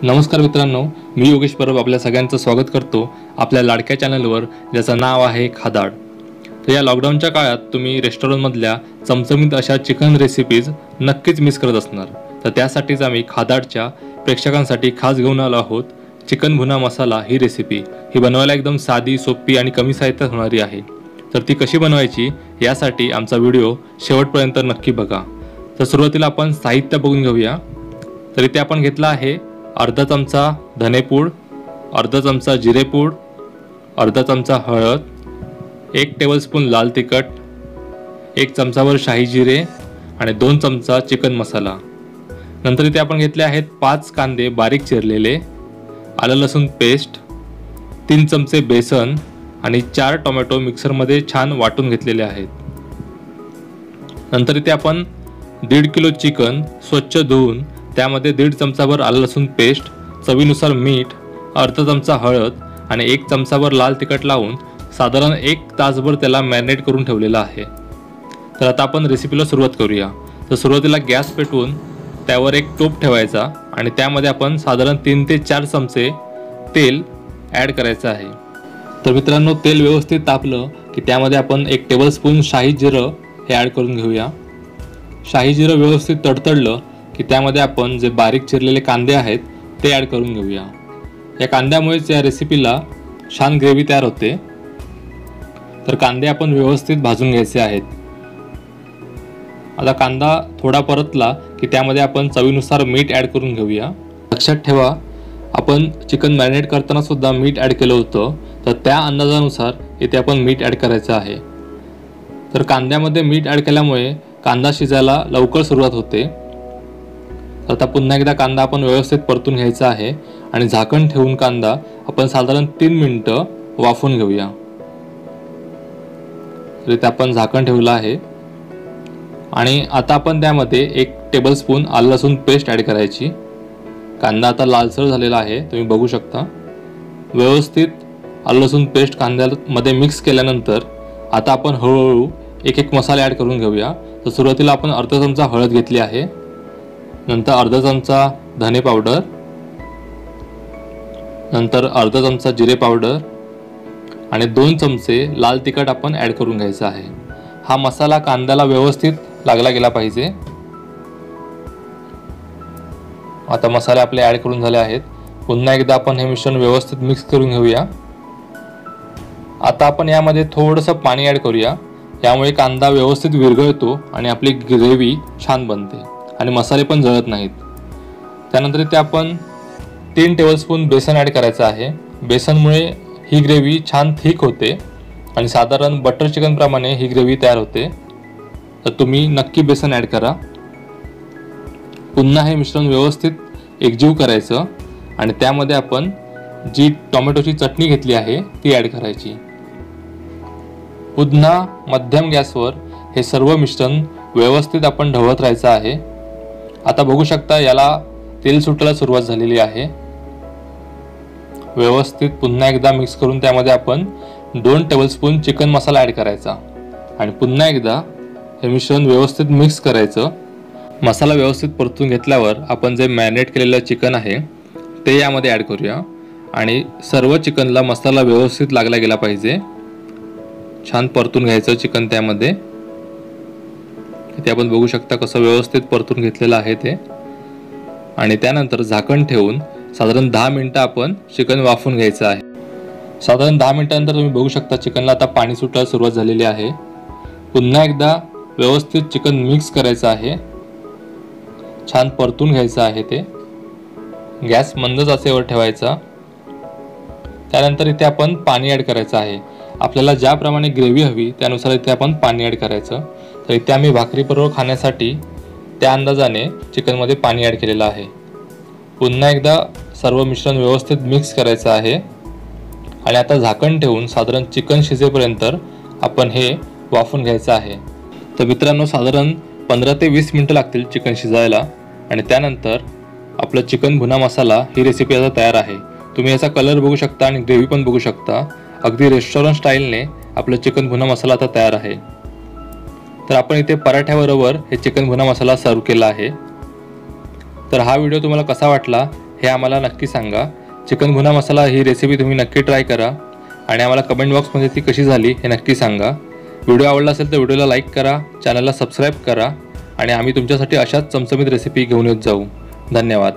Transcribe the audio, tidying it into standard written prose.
नमस्कार मित्रांनो, मी योगेश परब आपल्या सगळ्यांचं स्वागत करतो आपल्या लाडक्या चॅनलवर, ज्याचं नाव आहे खादाड। तर या लॉकडाऊनच्या काळात तुम्ही रेस्टॉरंटमधल्या चमचमीत अशा चिकन रेसिपीज नक्कीच मिस करत असणार। तर त्यासाठीच आम्ही खादाडच्या प्रेक्षकांसाठी खास घेऊन आलो आहोत चिकन भुना मसाला ही रेसिपी। ही बनवायला एकदम साधी, सोपी आणि कमी साहित्यात होणारी आहे। तर ती कशी बनवायची यासाठी आमचा व्हिडिओ शेवटपर्यंत नक्की बघा। तर सुरुवातीला आपण साहित्य बघून घेऊया। तर इथे आपण घेतला आहे अर्धा चमचा धनेपूड, अर्धा चमचा जिरेपूड, अर्धा चमचा हळद, 1 टेबलस्पून लाल तिखट, 1 चमचाभर शाही जिरे आणि 2 चमचा चिकन मसाला। नंतर इथे आपण घेतले आहेत 5 कांदे बारीक चिरलेले, आलं लसूण पेस्ट, 3 चमचे बेसन आणि 4 टोमॅटो मिक्सरमध्ये छान वाटून घेतलेले आहेत। नंतर इथे आपण 1.5 किलो चिकन स्वच्छ धुवून त्यामध्ये 1.5 चमचाभर आलं लसूण पेस्ट, चवीनुसार मीठ, अर्धा चमचा हळद आणि 1 चमचाभर लाल तिखट लावून साधारण 1 तासभर त्याला मॅरिनेट करून ठेवलेला आहे। तर आता आपण रेसिपीला सुरुवात करूया। तर सुरुवातीला गॅस पेटवून त्यावर एक टोप ठेवायचा आणि त्यामध्ये आपण साधारण 3 ते 4 चमचे तेल ॲड करायचं आहे। तर मित्रांनो, तेल व्यवस्थित तापलं की त्यामध्ये आपण 1 टेबलस्पून शाही जिरं हे ॲड करून घेऊया। शाही जिरं व्यवस्थित तडतडलं की त्यामध्ये आपण जे बारीक चिरलेले कांदे आहेत ते ॲड करून घेऊया। या कांद्यामुळेच या रेसिपीला छान ग्रेव्ही तयार होते। तर कांदे आपण व्यवस्थित भाजून घ्यायचे आहेत। आता कांदा थोडा परतला की त्यामध्ये आपण चवीनुसार मीठ ॲड करून घेऊया। लक्षात ठेवा, आपण चिकन मॅरिनेट करताना सुद्धा मीठ ॲड केलं होतं, तर त्या अंदाजानुसार इथे आपण मीठ ॲड करायचं आहे। तर कांद्यामध्ये मीठ ॲड केल्यामुळे कांदा शिजायला लवकर सुरुवात होते। आता पुन्हा एकदा कांदा आपण व्यवस्थित परतून घ्यायचा आहे आणि झाकण ठेवून कांदा आपण साधारण 3 मिनिटं वाफवून घेऊया। तर इथे आपण झाकण ठेवलं आहे आणि आता आपण त्यामध्ये 1 टेबलस्पून आलं लसूण पेस्ट ॲड करायची। कांदा आता लालसर झालेला आहे, तुम्ही बघू शकता। व्यवस्थित आलं लसूण पेस्ट कांद्यामध्ये मिक्स केल्यानंतर आता आपण हळूहळू एक मसाले ॲड करून घेऊया। तर सुरुवातीला आपण अर्धा चमचा हळद घेतली आहे, नंतर अर्धा चमचा धने पावडर, नंतर अर्धा चमचा जिरे पावडर आणि 2 चमचे लाल तिखट आपण ॲड करून घ्यायचा आहे। हा मसाला कांद्याला व्यवस्थित लागला गेला पाहिजे। आता मसाले आपले ॲड करून झाले आहेत। पुन्हा एकदा आपण हे मिश्रण व्यवस्थित मिक्स करून घेऊया। आता आपण यामध्ये थोडंसं पाणी ॲड करूया, यामुळे कांदा व्यवस्थित विरघळतो आणि आपली ग्रेव्ही छान बनते आणि मसाले पण जळत नाहीत। त्यानंतर इथे आपण 3 टेबलस्पून बेसन ॲड करायचं आहे। बेसनमुळे ही ग्रेव्ही छान थिक होते आणि साधारण बटर चिकन प्रमाणे ही ग्रेव्ही तयार होते। तर तुम्ही नक्की बेसन ॲड करा। पुन्हा हे मिश्रण व्यवस्थित एकजीव करायचं आणि त्यामध्ये आपण जी टोमॅटोची चटणी घेतली आहे ती ॲड करायची। पुन्हा मध्यम गॅसवर हे सर्व मिश्रण व्यवस्थित आपण ढवळत राहायचं आहे। आता बघू शकता याला तेल सुटायला सुरुवात झालेली आहे। व्यवस्थित पुन्हा एकदा मिक्स करून त्यामध्ये आपण 2 टेबलस्पून चिकन मसाला ॲड करायचा आणि पुन्हा एकदा हे मिश्रण व्यवस्थित मिक्स करायचं। मसाला व्यवस्थित परतून घेतल्यावर आपण जे मॅरिनेट केलेलं चिकन आहे ते यामध्ये ॲड करूया आणि सर्व चिकनला मसाला व्यवस्थित लागला गेला पाहिजे। छान परतून घ्यायचं चिकन त्यामध्ये। इथे आपण बघू शकता कसं व्यवस्थित परतून घेतलेलं आहे ते। आणि त्यानंतर झाकण ठेवून साधारण 10 मिनिटं आपण चिकन वाफवून घ्यायचं आहे। साधारण 10 मिनिटांनंतर तुम्ही बघू शकता चिकनला आता पाणी सुटायला सुरुवात झालेली आहे। पुन्हा एकदा व्यवस्थित चिकन मिक्स करायचं आहे, छान परतून घ्यायचं आहे ते। गॅस मंद आचेवर ठेवायचा। त्यानंतर इथे आपण पाणी ॲड करायचं आहे। आपल्याला ज्याप्रमाणे ग्रेव्ही हवी त्यानुसार इथे आपण पाणी ॲड करायचं। तर इथे आम्ही भाकरीबरोबर खाण्यासाठी त्या अंदाजाने चिकनमध्ये पाणी ॲड केलेलं आहे। पुन्हा एकदा सर्व मिश्रण व्यवस्थित मिक्स करायचं आहे आणि आता झाकण ठेवून साधारण चिकन शिजेपर्यंत आपण हे वाफवून घ्यायचं आहे। तर मित्रांनो, साधारण 15 ते 20 मिनिटं लागतील चिकन शिजायला आणि त्यानंतर आपलं चिकन भुना मसाला ही रेसिपी आता तयार आहे। तुम्ही याचा कलर बघू शकता आणि ग्रेव्ही पण बघू शकता। अगदी रेस्टॉरंट स्टाईलने आपलं चिकन भुना मसाला आता तयार आहे। तर आपण इथे पराठ्याबरोबर हे चिकन भुना मसाला सर्व केला आहे। तर हा व्हिडिओ तुम्हाला कसा वाटला हे आम्हाला नक्की सांगा। चिकन भुना मसाला ही रेसिपी तुम्ही नक्की ट्राय करा आणि आम्हाला कमेंट बॉक्समध्ये ती कशी झाली हे नक्की सांगा। व्हिडिओ आवडला असेल तर व्हिडिओला लाईक करा, चॅनलला सबस्क्राईब करा आणि आम्ही तुमच्यासाठी अशाच चमचमीत रेसिपी घेऊन येत जाऊ। धन्यवाद।